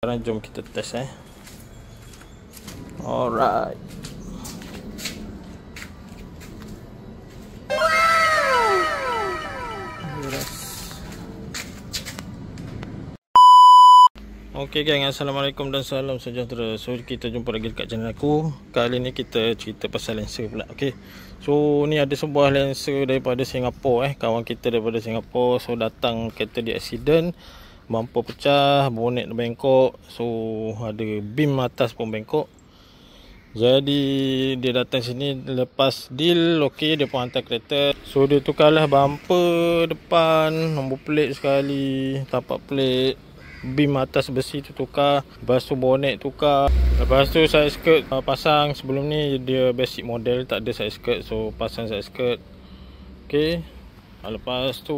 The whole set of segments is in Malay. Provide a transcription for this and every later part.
Sekarang jom kita test Alright. Okay gang, assalamualaikum dan salam sejahtera. So kita jumpa lagi dekat channel aku. Kali ni kita cerita pasal lenser pula. Okay, so ni ada sebuah lenser daripada Singapura kawan kita daripada Singapura. So datang kereta di accident, bumper pecah, bonet bengkok. So ada beam atas pun bengkok. Jadi dia datang sini lepas deal. Okay, dia pun hantar kereta. So dia tukarlah bumper depan, nombor plate sekali, tapak plate, beam atas besi tu tukar, lepas tu bonet tukar, lepas tu side skirt pasang. Sebelum ni dia basic model, tak ada side skirt, so pasang side skirt. Okay, lepas tu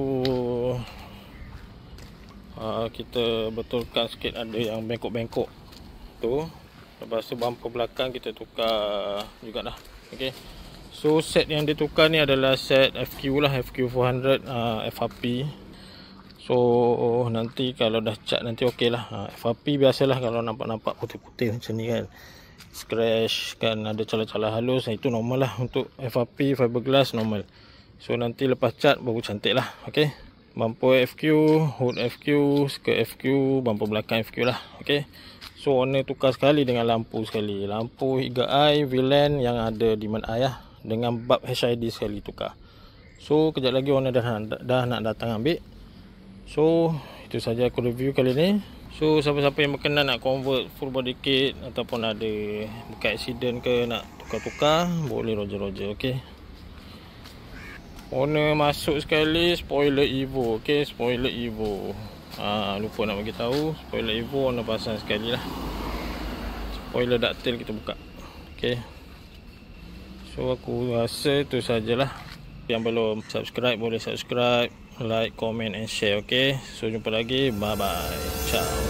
kita betulkan sikit ada yang bengkok-bengkok tu. Lepas tu bumper belakang kita tukar jugalah. Okay, so set yang dia tukar ni adalah set FQ lah, FQ 400 FRP. So nanti kalau dah cat nanti okey lah. FRP biasalah kalau nampak-nampak putih-putih macam ni kan, scratch kan, ada celah-celah halus, itu normal lah. Untuk FRP fiberglass normal. So nanti lepas cat baru cantik lah. Okay, bumper FQ, hood FQ, skirt FQ, bumper belakang FQ lah. Okay, so warna tukar sekali dengan lampu sekali. Lampu Eagle Eye V-Line yang ada Demand Eye lah, dengan bulb HID sekali tukar. So kejap lagi owner dah nak datang ambil. So itu saja aku review kali ni. So siapa-siapa yang berkenan nak convert full body kit ataupun ada bekas accident ke nak tukar-tukar, boleh roger-roger. Okay, owner masuk sekali spoiler Evo. Okay, spoiler Evo, lupa nak bagi tahu, spoiler Evo owner pasang sekali lah. Spoiler ducktail kita buka. Okay, so aku rasa itu sajalah. Yang belum subscribe boleh subscribe, like, comment and share. Okay, so jumpa lagi, bye bye, ciao.